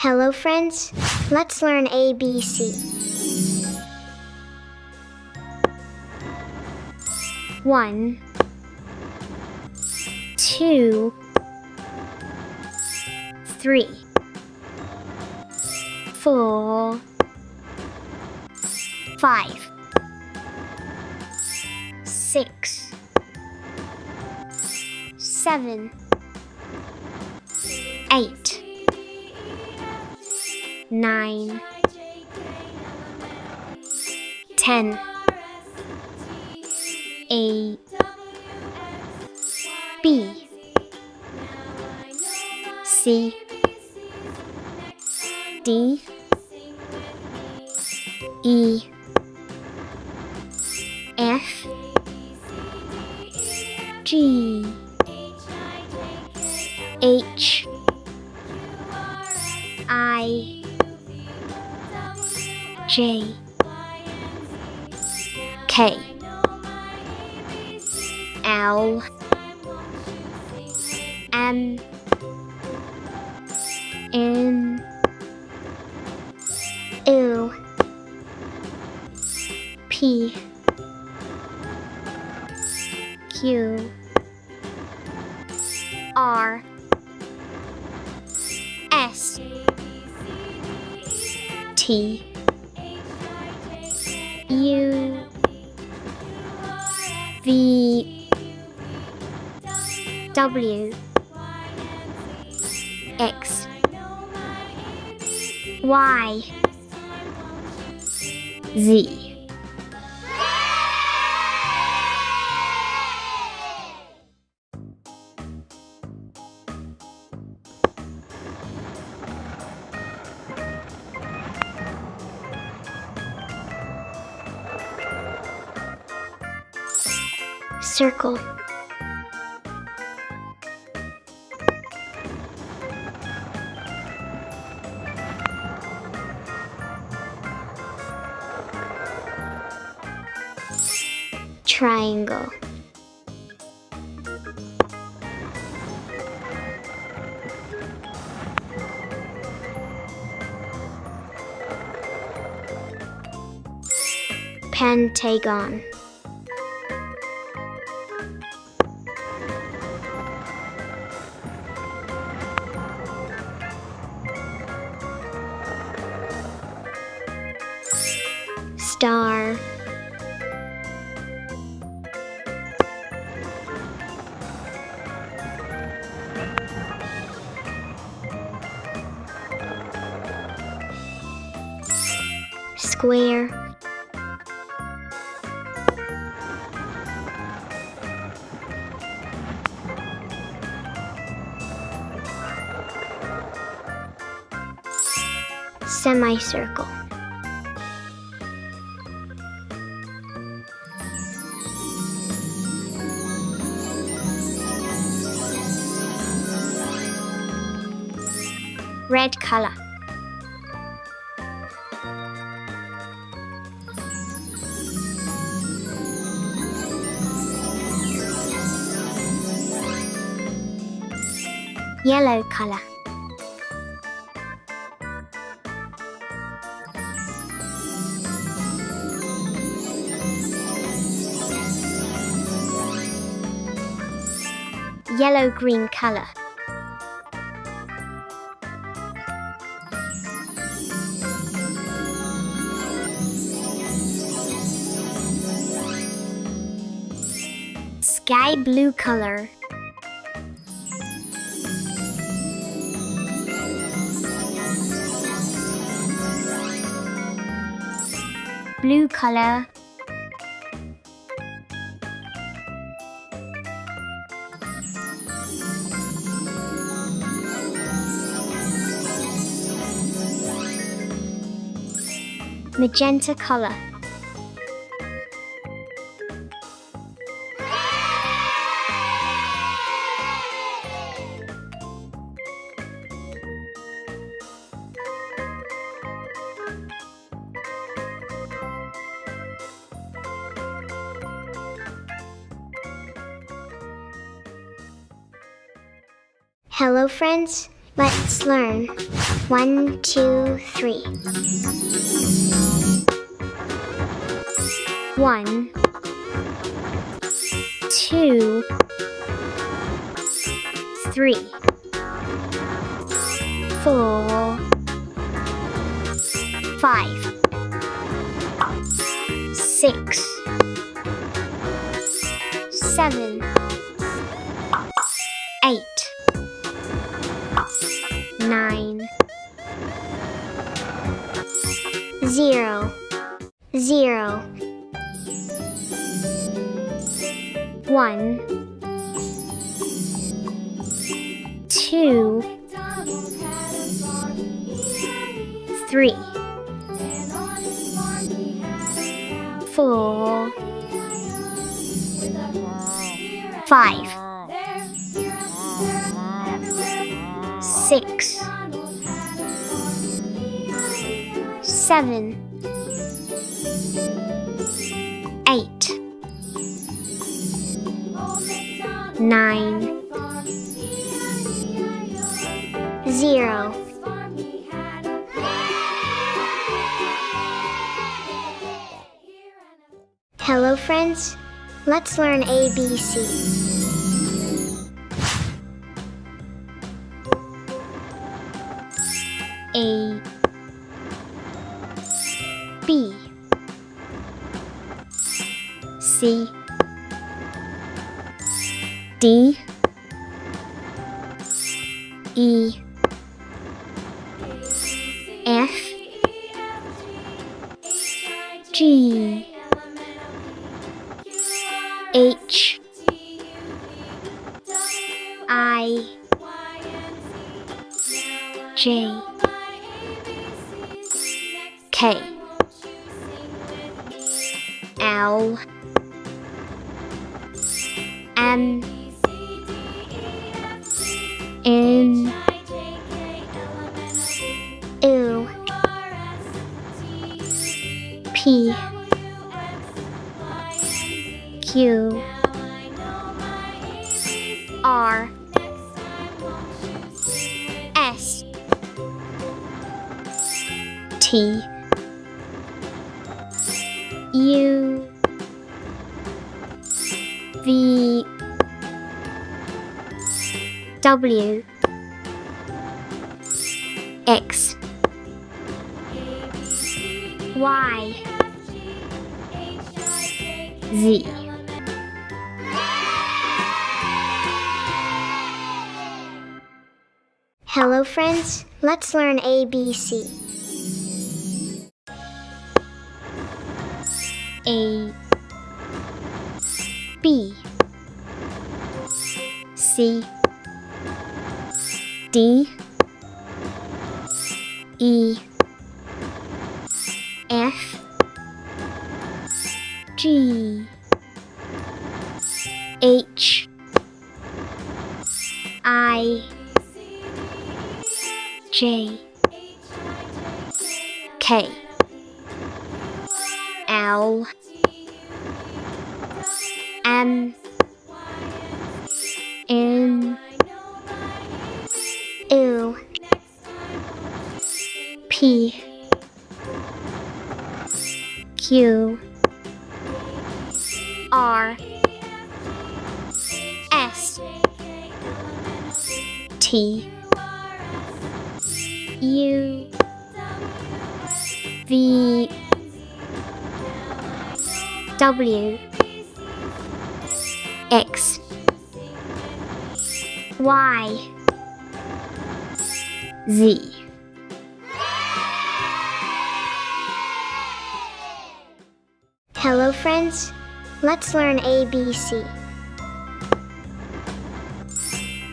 Hello friends, let's learn ABC. 1, 2, 3, 4, 5, 6, 7, 8, 9, 10, A, B, C, D, E, F, G, H, I, J, K, L, M, N, O, P, Q, R, S, T, U, V, W, X, Y, Z. Circle, triangle, pentagon, star, square, semicircle, red color, yellow color, yellow-green color, sky blue color, blue color, magenta color, Hello friends, let's learn. 1, 2, 3. 1, 2, 3, 4, 5, 6, 7, 8, 9, 0, 0, 1, 2, 3, 4, 5, 6, 7, 8, 9, 0. Hello friends, let's learn ABC. A, B, C, D, E, F, G, H, I, J, K, L, M, N, O, P, Q, R, S, T, U, V, W, X, Y, Z. Hello friends, let's learn ABC. A, B, C, D, E, F, G, H, I, J, K, L, M, N, O, P, Q, R, S, T, U, V, W, X, Y, Z. Hello friends, let's learn ABC.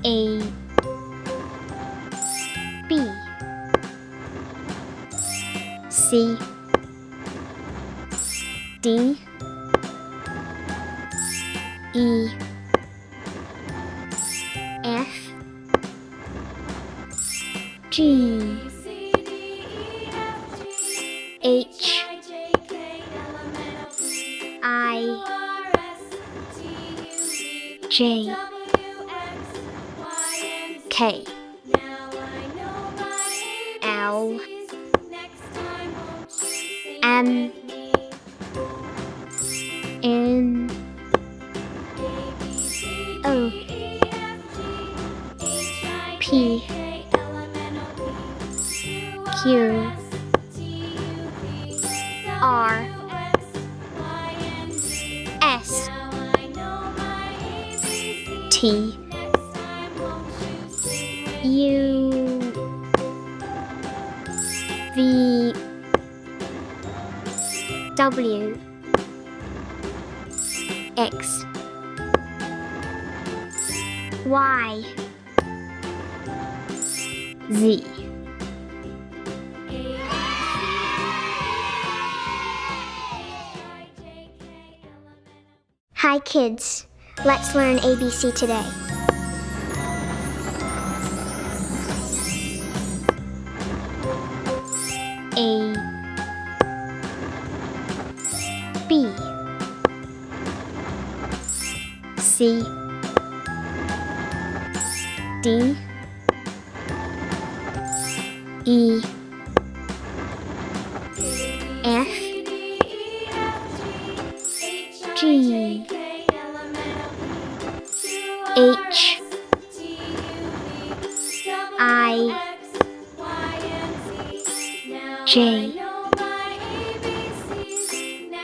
A, B, C, D, E, F, G, H, I, J, K, L M N O P Q R S T U V W X Y Z. Hi kids, let's learn ABC today. A B C D E F G H I J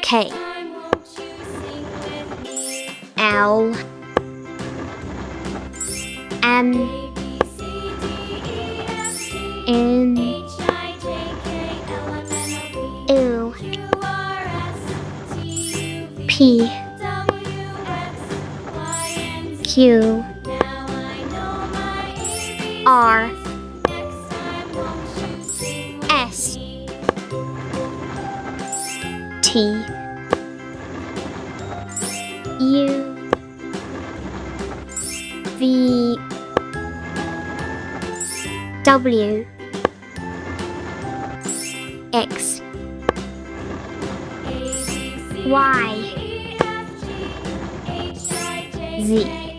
K L M N O P Q R S T U V W X Y Z.